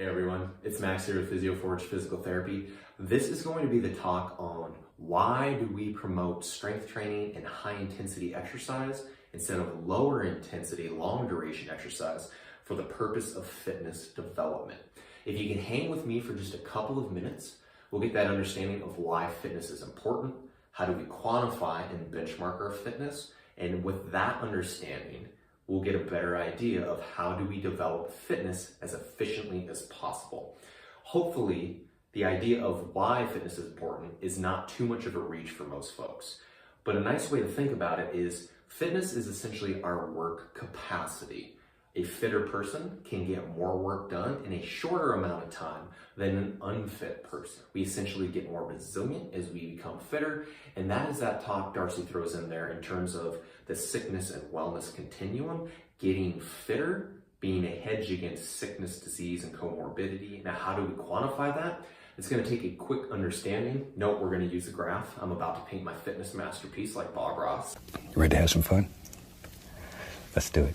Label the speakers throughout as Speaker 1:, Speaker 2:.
Speaker 1: Hey everyone, it's Max here with PhysioForge Physical Therapy. This is going to be the talk on why do we promote strength training and high intensity exercise instead of lower intensity, long duration exercise for the purpose of fitness development. If you can hang with me for just a couple of minutes, we'll get that understanding of why fitness is important, how do we quantify and benchmark our fitness, and with that understanding, we'll get a better idea of how do we develop fitness as efficiently as possible. Hopefully, the idea of why fitness is important is not too much of a reach for most folks. But a nice way to think about it is fitness is essentially our work capacity. A fitter person can get more work done in a shorter amount of time than an unfit person. We essentially get more resilient as we become fitter, and that is that talk Darcy throws in there in terms of the sickness and wellness continuum, getting fitter, being a hedge against sickness, disease, and comorbidity. Now, how do we quantify that? It's going to take a quick understanding. Note, we're going to use a graph. I'm about to paint my fitness masterpiece like Bob Ross.
Speaker 2: You ready to have some fun? Let's do it.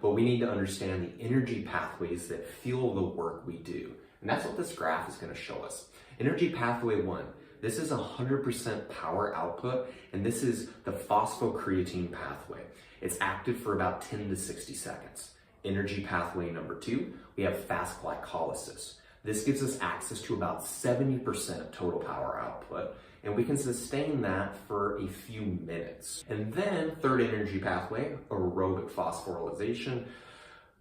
Speaker 1: But we need to understand the energy pathways that fuel the work we do. And that's what this graph is going to show us. Energy pathway 1. This is 100% power output, and this is the phosphocreatine pathway. It's active for about 10 to 60 seconds. Energy pathway number 2, we have fast glycolysis. This gives us access to about 70% total power output, and we can sustain that for a few minutes. And then third energy pathway, aerobic phosphorylation.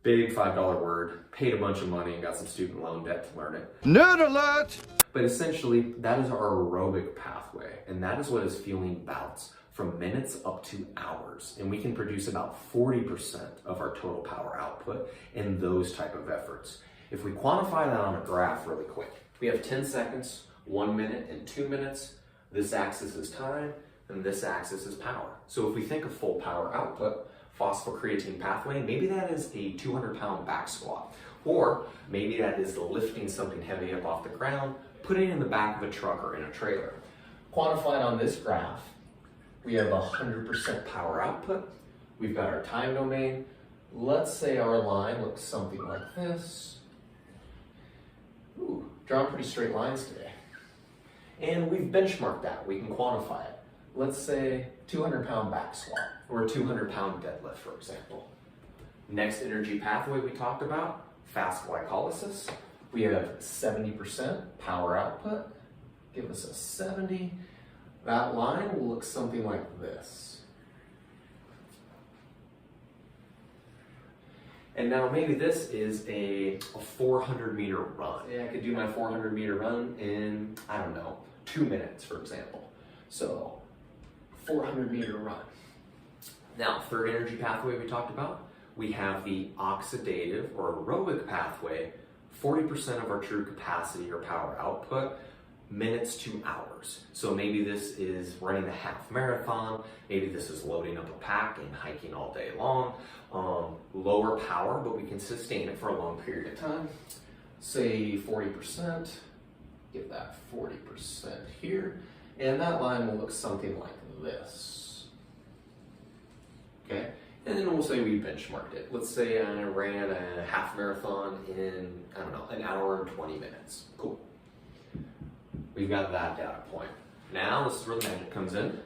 Speaker 1: Big $5 word, paid a bunch of money and got some student loan debt to learn it.
Speaker 2: Nerd alert!
Speaker 1: But essentially, that is our aerobic pathway, and that is what is fueling bouts from minutes up to hours. And we can produce about 40% of our total power output in those type of efforts. If we quantify that on a graph really quick, we have 10 seconds, 1 minute, and 2 minutes. This axis is time, and this axis is power. So if we think of full power output, phosphocreatine pathway, maybe that is a 200-pound back squat, or maybe that is lifting something heavy up off the ground, putting it in the back of a truck or in a trailer. Quantified on this graph, we have 100% power output. We've got our time domain. Let's say our line looks something like this. Ooh, drawing pretty straight lines today. And we've benchmarked that. We can quantify it. Let's say 200-pound back squat or a 200-pound deadlift, for example. Next energy pathway we talked about, fast glycolysis. We have 70% power output. Give us a 70. That line will look something like this. And now maybe this is a 400-meter run. Yeah, I could do my 400-meter run in, 2 minutes, for example. So, 400-meter run. Now, third energy pathway we talked about, we have the oxidative or aerobic pathway, 40% of our true capacity or power output, minutes to hours. So maybe this is running a half marathon, maybe this is loading up a pack and hiking all day long. Lower power, but we can sustain it for a long period of time. Say 40%, give that 40% here, and that line will look something like this. Okay, and then we'll say we benchmarked it. Let's say I ran a half marathon in, an hour and 20 minutes. Cool. We've got that data point. Now, this is where the magic comes in.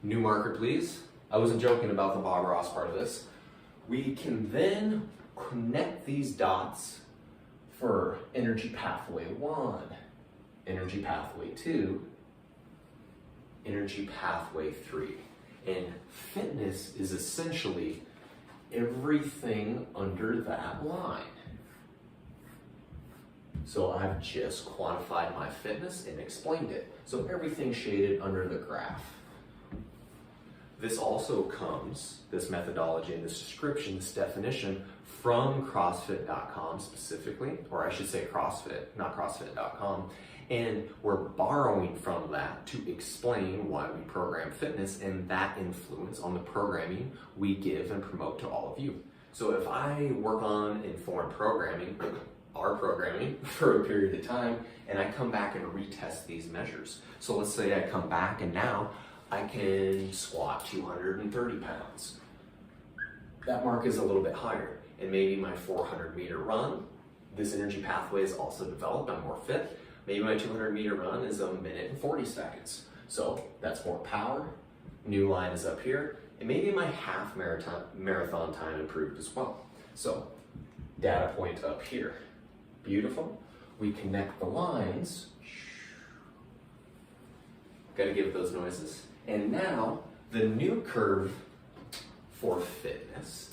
Speaker 1: New marker, please. I wasn't joking about the Bob Ross part of this. We can then connect these dots for energy pathway 1, energy pathway 2, energy pathway 3. And fitness is essentially everything under that line. So I've just quantified my fitness and explained it. So everything shaded under the graph. This also comes, this methodology and this description, this definition, from CrossFit.com specifically, or I should say CrossFit, not CrossFit.com. And we're borrowing from that to explain why we program fitness and that influence on the programming we give and promote to all of you. So if I work on informed programming, our programming for a period of time, and I come back and retest these measures. So let's say I come back and now I can squat 230 pounds. That mark is a little bit higher, and maybe my 400-meter run this energy pathway is also developed, I'm more fit. Maybe my 200-meter run is 1 minute and 40 seconds. So that's more power. New line is up here. And maybe my half marathon time improved as well. So data point up here. Beautiful. We connect the lines. Gotta give those noises. And now the new curve for fitness,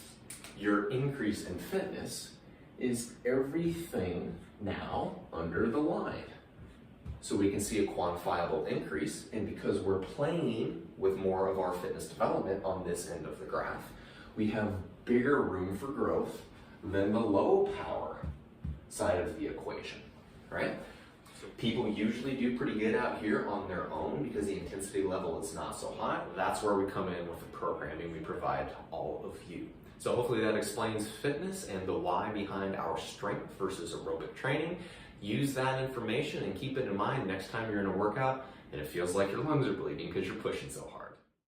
Speaker 1: your increase in fitness, is everything now under the line. So we can see a quantifiable increase, and because we're playing with more of our fitness development on this end of the graph, we have bigger room for growth than the low power side of the equation, right? So people usually do pretty good out here on their own because the intensity level is not so high. That's where we come in with the programming we provide to all of you. So hopefully that explains fitness and the why behind our strength versus aerobic training. Use that information and keep it in mind next time you're in a workout and it feels like your lungs are bleeding because you're pushing so hard.